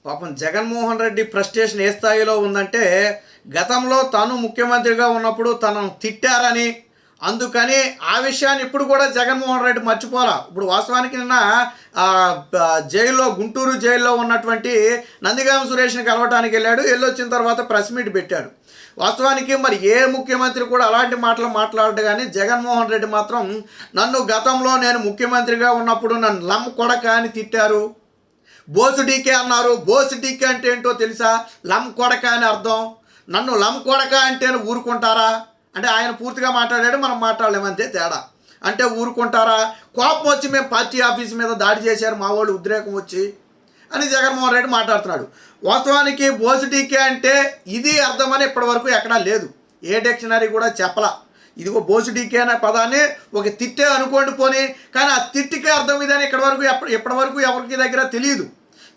పాపం జగన్మోహన్ రెడ్డి ఫ్రస్ట్రేషన్ ఏ స్థాయిలో ఉందంటే, గతంలో తాను ముఖ్యమంత్రిగా ఉన్నప్పుడు తనను తిట్టారని, అందుకని ఆ విషయాన్ని ఇప్పుడు కూడా జగన్మోహన్ రెడ్డి మర్చిపోరా. ఇప్పుడు వాస్తవానికి నిన్న జైల్లో, గుంటూరు జైల్లో ఉన్నటువంటి నందిగామ సురేష్ని కలవటానికి వెళ్ళాడు. వెళ్ళొచ్చిన తర్వాత ప్రెస్ మీట్ పెట్టాడు. వాస్తవానికి మరి ఏ ముఖ్యమంత్రి కూడా అలాంటి మాటలు మాట్లాడడు, కానీ జగన్మోహన్ రెడ్డి మాత్రం నన్ను గతంలో నేను ముఖ్యమంత్రిగా ఉన్నప్పుడు నన్ను లమ్ కొడక అని తిట్టారు, బోసు డీకే అన్నారు. బోసు డీకే అంటే ఏంటో తెలుసా? లమ్ కొడక అని అర్థం. నన్ను లమ్ కొడక అంటే ఊరుకుంటారా అంటే ఆయన పూర్తిగా మాట్లాడాడు, మనం మాట్లాడలేమంతే తేడా. అంటే ఊరుకుంటారా? కోపం వచ్చి మేము పార్టీ ఆఫీస్ మీద దాడి చేశారు మా వాళ్ళు, ఉద్రేకం వచ్చి అని జగన్మోహన్ రెడ్డి మాట్లాడుతున్నాడు. వాస్తవానికి బోసు డీకే అంటే ఇది అర్థమని ఇప్పటివరకు ఎక్కడా లేదు, ఏ డిక్షనరీ కూడా చెప్పలా. ఇదిగో బోసు డీకే అనే పదాన్ని ఒక తిట్టే అనుకోండి పోనీ, కానీ ఆ తిట్టికే అర్థం ఇదని ఇప్పటివరకు ఎవరికి దగ్గర తెలియదు.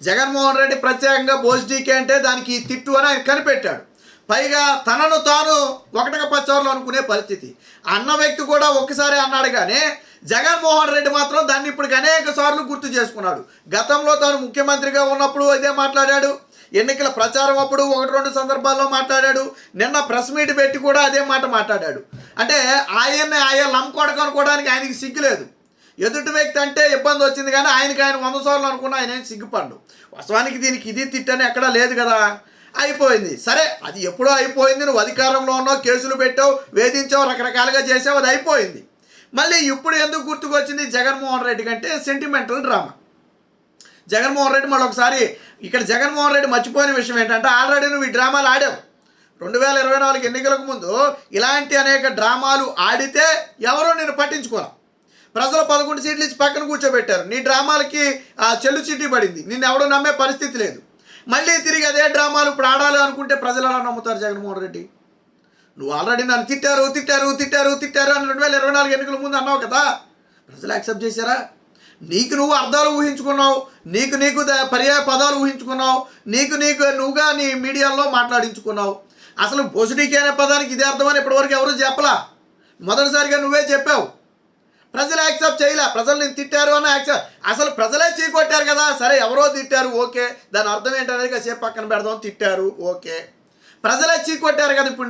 జగన్మోహన్ రెడ్డి ప్రత్యేకంగా బోసు డీకే అంటే దానికి తిట్టు అని ఆయన కనిపెట్టాడు. పైగా తనను తాను ఒకటిగా పచ్చవర్లు అనుకునే పరిస్థితి. అన్న వ్యక్తి కూడా ఒక్కసారి అన్నాడు, కానీ జగన్మోహన్ రెడ్డి మాత్రం దాన్ని ఇప్పటికి అనేక సార్లు గుర్తు చేసుకున్నాడు. గతంలో తాను ముఖ్యమంత్రిగా ఉన్నప్పుడు ఇదే మాట్లాడాడు, ఎన్నికల ప్రచారం అప్పుడు 1-2 సందర్భాల్లో మాట్లాడాడు, నిన్న ప్రెస్ మీట్ పెట్టి కూడా అదే మాట మాట్లాడాడు. అంటే ఆయన లంకొడక అనుకోవడానికి ఆయనకి సిగ్గులేదు. ఎదుటి వ్యక్తి అంటే ఇబ్బంది వచ్చింది, కానీ ఆయనకి ఆయన 100 సార్లు అనుకున్నా ఆయన సిగ్గుపడ్డు. వాస్తవానికి దీనికి ఇది తిట్టని ఎక్కడా లేదు కదా, అయిపోయింది. సరే, అది ఎప్పుడో అయిపోయింది. నువ్వు అధికారంలో ఉన్నావు, కేసులు పెట్టావు, వేధించావు, రకరకాలుగా చేసావు, అది అయిపోయింది. మళ్ళీ ఇప్పుడు ఎందుకు గుర్తుకొచ్చింది జగన్మోహన్ రెడ్డి కంటే సెంటిమెంటల్ డ్రామా. జగన్మోహన్ రెడ్డి మళ్ళీ ఒకసారి ఇక్కడ జగన్మోహన్ రెడ్డి మర్చిపోయిన విషయం ఏంటంటే, ఆల్రెడీ నువ్వు ఈ డ్రామాలు ఆడావు. 2024 ఎన్నికలకు ముందు ఇలాంటి అనేక డ్రామాలు ఆడితే ఎవరో నేను పట్టించుకోరా. ప్రజలు 11 సీట్లు ఇచ్చి పక్కన కూర్చోబెట్టారు. నీ డ్రామాలకి చెల్లు చీటీ పడింది, నిన్ను ఎవడో నమ్మే పరిస్థితి లేదు. మళ్ళీ తిరిగి అదే డ్రామాలు ఇప్పుడు ఆడాలి అనుకుంటే ప్రజలు ఎలా నమ్ముతారు జగన్మోహన్ రెడ్డి? నువ్వు ఆల్రెడీ నన్ను తిట్టారు అని 2024 ఎన్నికల ముందు అన్నావు కదా, ప్రజలు యాక్సెప్ట్ చేశారా? నీకు నువ్వు అర్థాలు ఊహించుకున్నావు, నీకు పర్యాయ పదాలు ఊహించుకున్నావు, నువ్వుగా నీ మీడియాలో మాట్లాడించుకున్నావు. అసలు బోసుడీకే అనే పదానికి ఇదే అర్థమని ఇప్పటివరకు ఎవరు చెప్పలా, మొదటిసారిగా నువ్వే చెప్పావు. ప్రజలు యాక్సెప్ట్ చేయలే, ప్రజలు నేను తిట్టారు అని యాక్సెప్ట్. అసలు ప్రజలే చీకొట్టారు కదా, సరే ఎవరో తిట్టారు ఓకే, దాని అర్థం ఏంటనేది కాసేపు పక్కన పెడదాం. తిట్టారు ఓకే, ప్రజలే చీకొట్టారు కదా, ఇప్పుడు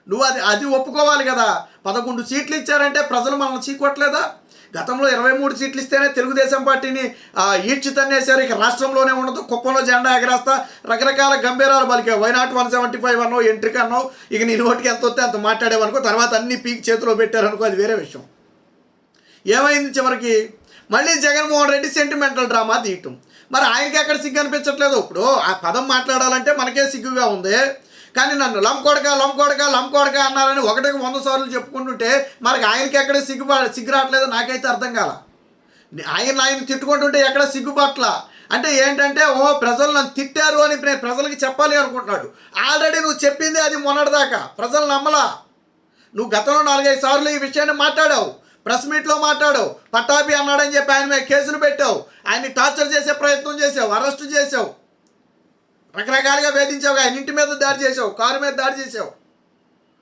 నువ్వు అది ఒప్పుకోవాలి కదా. 11 సీట్లు ఇచ్చారంటే ప్రజలు మనల్ని చీకొట్టలేదా? గతంలో 23 సీట్లు ఇస్తేనే తెలుగుదేశం పార్టీని ఈడ్చి తన్నేశారు. ఇక రాష్ట్రంలోనే ఉండదు, కుప్పంలో జెండా ఎగరేస్తా, రకరకాల గంభీరాలు పలికే. వైనాట్ 175 అన్నో, ఎంట్రీకి అన్నో, ఇక నీ నోటికి ఎంత వస్తే అంత మాట్లాడేవనుకో, తర్వాత అన్ని పీక్ చేతిలో పెట్టారనుకో, అది వేరే విషయం. ఏమైంది చివరికి? మళ్ళీ జగన్మోహన్ రెడ్డి సెంటిమెంటల్ డ్రామా తీయటం. మరి ఆయనకి ఎక్కడ సిగ్గు అనిపించట్లేదు. ఇప్పుడు ఆ పదం మాట్లాడాలంటే మనకే సిగ్గుగా ఉంది, కానీ నన్ను లంకొడక అన్నారని 100 సార్లు చెప్పుకుంటుంటే మనకి ఆయనకి ఎక్కడ సిగ్గు రావట్లేదు. నాకైతే అర్థం కాల. ఆయన తిట్టుకుంటుంటే ఎక్కడ సిగ్గుపట్ల. అంటే ఏంటంటే ప్రజలు నన్ను తిట్టారు అని నేను ప్రజలకి చెప్పాలి అనుకుంటున్నాడు. ఆల్రెడీ నువ్వు చెప్పింది అది మొన్నటిదాకా ప్రజలు నమ్మలా. నువ్వు గతంలో 4-5 సార్లు ఈ విషయాన్ని మాట్లాడావు, ప్రెస్ మీట్లో మాట్లాడావు. పట్టాభి అన్నాడని చెప్పి ఆయన మీద కేసులు పెట్టావు, ఆయన్ని టార్చర్ చేసే ప్రయత్నం చేసావు, అరెస్టు చేసావు, రకరకాలుగా వేధించావు. ఆయన ఇంటి మీద దాడి చేసావు, కారు మీద దాడి చేసావు,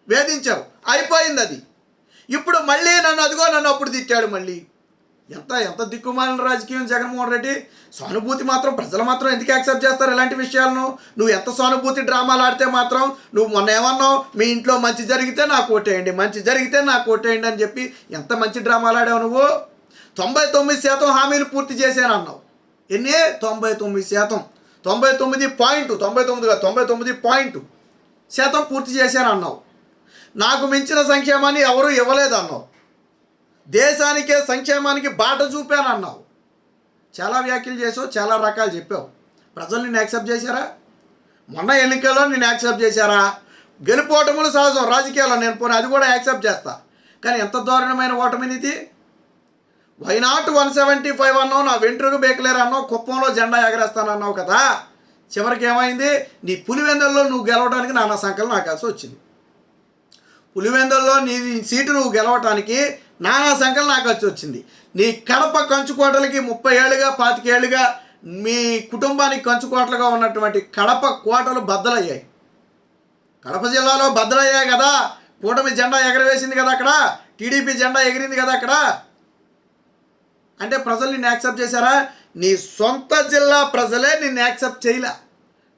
వేధించావు, అయిపోయింది అది. ఇప్పుడు మళ్ళీ నన్ను అప్పుడు తిట్టాడు. మళ్ళీ ఎంత దిక్కుమాలిన రాజకీయం జగన్మోహన్ రెడ్డి. సానుభూతి మాత్రం ప్రజలు మాత్రం ఎందుకు యాక్సెప్ట్ చేస్తారు ఇలాంటి విషయాలను? నువ్వు ఎంత సానుభూతి డ్రామాలు ఆడితే మాత్రం, నువ్వు మొన్న ఏమన్నావు, మీ ఇంట్లో మంచి జరిగితే నాకు ఓటేయండి అని చెప్పి ఎంత మంచి డ్రామాలు ఆడావు నువ్వు. 99% హామీలు పూర్తి చేశానన్నావు. ఎన్ని? 99%, 99% పూర్తి చేశానన్నావు. నాకు మించిన సంక్షేమాన్ని ఎవరు ఇవ్వలేదన్నావు. దేశానికే సంక్షేమానికి బాట చూపానన్నావు. చాలా వ్యాఖ్యలు చేసావు, చాలా రకాలు చెప్పావు. ప్రజలు నిన్ను యాక్సెప్ట్ చేశారా? మొన్న ఎన్నికల్లో నిన్ను యాక్సెప్ట్ చేశారా? గెలుపోవటములు సహజం రాజకీయాల్లో, నేను పోనీ అది కూడా యాక్సెప్ట్ చేస్తా. కానీ ఎంత దారుణమైన ఓటమినిది. వైనాట్ 175 అన్నావు, నా వెంట్రుకు బేకలేరు అన్నావు, కుప్పంలో జెండా ఎగరేస్తానన్నావు కదా. చివరికి ఏమైంది? నీ పులివెందుల్లో నువ్వు గెలవడానికి నానా సంఖ్యలు నాకు కలిసి వచ్చింది. పులివెందుల్లో నీ సీటు నువ్వు గెలవటానికి నానా సంఖ్యలు నాకు వచ్చి వచ్చింది. నీ కడప కంచుకోటలకి 30 ఏళ్ళుగా 25 ఏళ్ళుగా మీ కుటుంబానికి కంచుకోటలుగా ఉన్నటువంటి కడప కోటలు బద్దలయ్యాయి. కడప జిల్లాలో బద్దలయ్యాయి కదా. కూటమి జెండా ఎగరవేసింది కదా అక్కడ, టీడీపీ జెండా ఎగిరింది కదా అక్కడ. అంటే ప్రజలు నిన్ను యాక్సెప్ట్ చేశారా? నీ సొంత జిల్లా ప్రజలే నిన్ను యాక్సెప్ట్ చేయలే.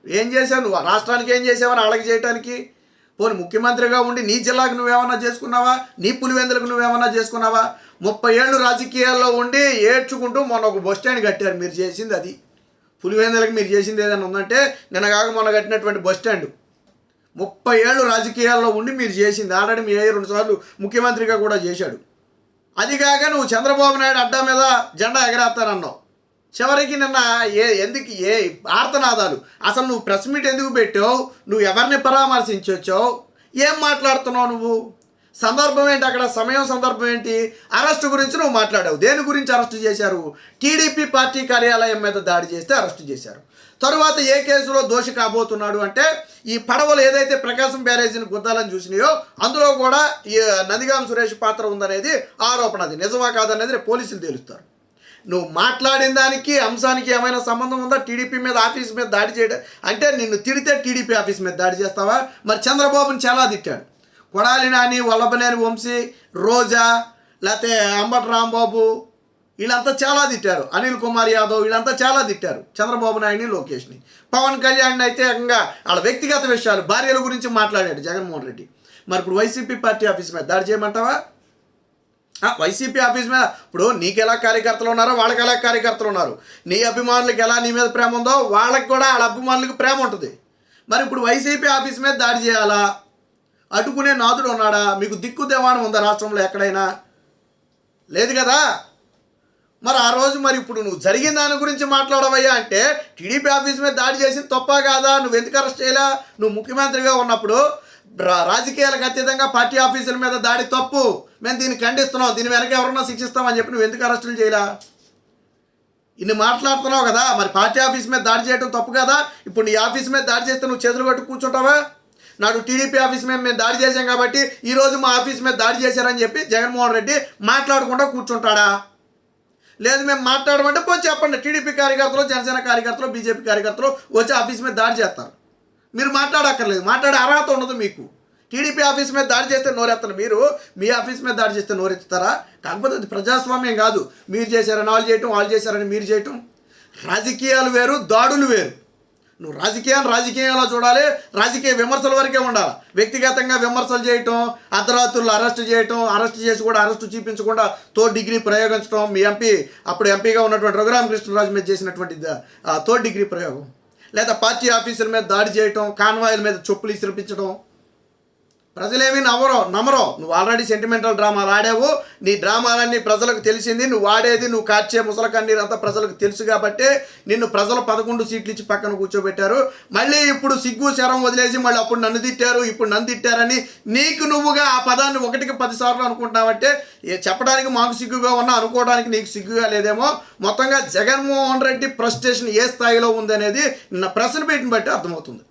ఏం చేశావు నువ్వు? రాష్ట్రానికి ఏం చేసావని వాళ్ళకి చేయటానికి? పోనీ ముఖ్యమంత్రిగా ఉండి నీ జిల్లాకు నువ్వేమన్నా చేసుకున్నావా? నీ పులివెందులకు నువ్వేమన్నా చేసుకున్నావా? 30 ఏళ్ళు రాజకీయాల్లో ఉండి ఏడ్చుకుంటూ మొన్న ఒక బస్ స్టాండ్ కట్టారు. మీరు చేసింది అది. పులివెందులకు మీరు చేసింది ఏదైనా ఉందంటే నిన్న కాక మొన్న కట్టినటువంటి బస్ స్టాండ్. 30 ఏళ్ళు రాజకీయాల్లో ఉండి మీరు చేసింది. ఆల్రెడీ మీ 2 సార్లు ముఖ్యమంత్రిగా కూడా చేశాడు. అది కాక నువ్వు చంద్రబాబు నాయుడు అడ్డా మీద జెండా ఎగరేస్తానన్నావు. చివరికి నిన్న ఎందుకు ఆర్తనాదాలు? అసలు నువ్వు ప్రెస్ మీట్ ఎందుకు పెట్టావు? నువ్వు ఎవరిని పరామర్శించొచ్చావు? ఏం మాట్లాడుతున్నావు నువ్వు? సందర్భం ఏంటి అక్కడ? సమయం సందర్భం ఏంటి? అరెస్టు గురించి నువ్వు మాట్లాడావు. దేని గురించి అరెస్టు చేశారు? టీడీపీ పార్టీ కార్యాలయం మీద దాడి చేస్తే అరెస్టు చేశారు. తరువాత ఏ కేసులో దోషి కాబోతున్నాడు అంటే ఈ పడవలు ఏదైతే ప్రకాశం బ్యారేజీని గుద్దాలని చూసినాయో అందులో కూడా ఈ నందిగాం సురేష్ పాత్ర ఉందనేది ఆరోపణ. అది నిజమా కాదనేది పోలీసులు తేలుస్తారు. నువ్వు మాట్లాడిన దానికి అంశానికి ఏమైనా సంబంధం ఉందా? టీడీపీ మీద ఆఫీస్ మీద దాడి చేయడం అంటే నిన్ను తిడితే టీడీపీ ఆఫీస్ మీద దాడి చేస్తావా? మరి చంద్రబాబుని చాలా తిట్టాడు. కొడాలి నాని, వల్లభనేని వంశీ, రోజా, లేకపోతే అంబటి రాంబాబు వీళ్ళంతా చాలా తిట్టారు. అనిల్ కుమార్ యాదవ్ వీళ్ళంతా చాలా తిట్టారు చంద్రబాబు నాయుడిని, లోకేష్ని. పవన్ కళ్యాణ్ అయితే ఏకంగా వాళ్ళ వ్యక్తిగత విషయాలు, భార్యల గురించి మాట్లాడాడు జగన్మోహన్ రెడ్డి. మరి ఇప్పుడు వైసీపీ పార్టీ ఆఫీస్ మీద దాడి చేయమంటావా? వైసీపీ ఆఫీస్ మీద ఇప్పుడు నీకు ఎలా కార్యకర్తలు ఉన్నారో వాళ్ళకి ఎలా కార్యకర్తలు ఉన్నారు. నీ అభిమానులకు ఎలా నీ మీద ప్రేమ ఉందో వాళ్ళకి కూడా వాళ్ళ అభిమానులకు ప్రేమ ఉంటుంది. మరి ఇప్పుడు వైసీపీ ఆఫీస్ మీద దాడి చేయాలా? అడ్డుకునే నాదుడు ఉన్నాడా? మీకు దిక్కు దేవాణం ఉందా రాష్ట్రంలో ఎక్కడైనా? లేదు కదా. మరి ఆ రోజు మరి ఇప్పుడు నువ్వు జరిగిన దాని గురించి మాట్లాడవయ్యా అంటే టీడీపీ ఆఫీస్ మీద దాడి చేసింది తప్పా కాదా? నువ్వు ఎందుకు అరెస్ట్ చేయలే? నువ్వు ముఖ్యమంత్రిగా ఉన్నప్పుడు రాజకీయాలకు అతీతంగా పార్టీ ఆఫీసుల మీద దాడి తప్పు, మేము దీన్ని ఖండిస్తున్నాం, దీని వెనక ఎవరన్నా శిక్షిస్తామని చెప్పి నువ్వు ఎందుకు అరెస్టులు చేయలా? ఇన్ని మాట్లాడుతున్నావు కదా. మరి పార్టీ ఆఫీస్ మీద దాడి చేయడం తప్పు కదా. ఇప్పుడు నీ ఆఫీస్ మీద దాడి చేస్తే నువ్వు చేతులు కట్టు కూర్చుంటావా? నాడు టీడీపీ ఆఫీస్ మీద మేము దాడి చేశాం కాబట్టి ఈరోజు మా ఆఫీస్ మీద దాడి చేశారని చెప్పి జగన్మోహన్ రెడ్డి మాట్లాడకుండా కూర్చుంటాడా? లేదు మేము మాట్లాడమంటే పోయి చెప్పండి. టీడీపీ కార్యకర్తలు, జనసేన కార్యకర్తలు, బీజేపీ కార్యకర్తలు వచ్చి ఆఫీస్ మీద దాడి చేస్తారు. మీరు మాట్లాడక్కర్లేదు, మాట్లాడే అర్హత ఉండదు మీకు. టీడీపీ ఆఫీస్ మీద దాడి చేస్తే నోరెత్తను, మీరు మీ ఆఫీస్ మీద దాడి చేస్తే నోరెత్తుతారా? కాకపోతే అది ప్రజాస్వామ్యం కాదు. మీరు చేశారని వాళ్ళు చేయటం, వాళ్ళు చేశారని మీరు చేయటం. రాజకీయాలు వేరు, దాడులు వేరు. నువ్వు రాజకీయాల్లో చూడాలి, రాజకీయ విమర్శల వరకే ఉండాలి. వ్యక్తిగతంగా విమర్శలు చేయటం, అర్ధరాత్రులు అరెస్ట్ చేయటం, అరెస్ట్ చేసి కూడా అరెస్టు చూపించకుండా డిగ్రీ ప్రయోగించడం, మీ ఎంపీ అప్పుడు ఎంపీగా ఉన్నటువంటి రఘురామకృష్ణరాజు మీద చేసినటువంటి డిగ్రీ ప్రయోగం, లేదా పార్టీ ఆఫీసుల మీద దాడి చేయటం, కాన్వాయిల మీద చెప్పులు ఇసిరిపించడం. ప్రజలేమీ నమ్మరో. నువ్వు ఆల్రెడీ సెంటిమెంటల్ డ్రామాలు ఆడావు. నీ డ్రామాలన్నీ ప్రజలకు తెలిసింది. నువ్వు ఆడేది, నువ్వు కార్చే ముసల కన్నీరు అంతా ప్రజలకు తెలుసు కాబట్టి నిన్ను ప్రజలు 11 సీట్లు ఇచ్చి పక్కన కూర్చోబెట్టారు. మళ్ళీ ఇప్పుడు సిగ్గు శరం వదిలేసి మళ్ళీ అప్పుడు నన్ను తిట్టారు, ఇప్పుడు నన్ను తిట్టారని నీకు నువ్వుగా ఆ పదాన్ని 1కి 10 సార్లు అనుకుంటావంటే చెప్పడానికి మాకు సిగ్గుగా ఉన్నా అనుకోవడానికి నీకు సిగ్గుగా లేదేమో. మొత్తంగా జగన్మోహన్ రెడ్డి ఫ్రస్ట్రేషన్ ఏ స్థాయిలో ఉందనేది నిన్న ప్రెస్ మీట్ని బట్టి అర్థమవుతుంది.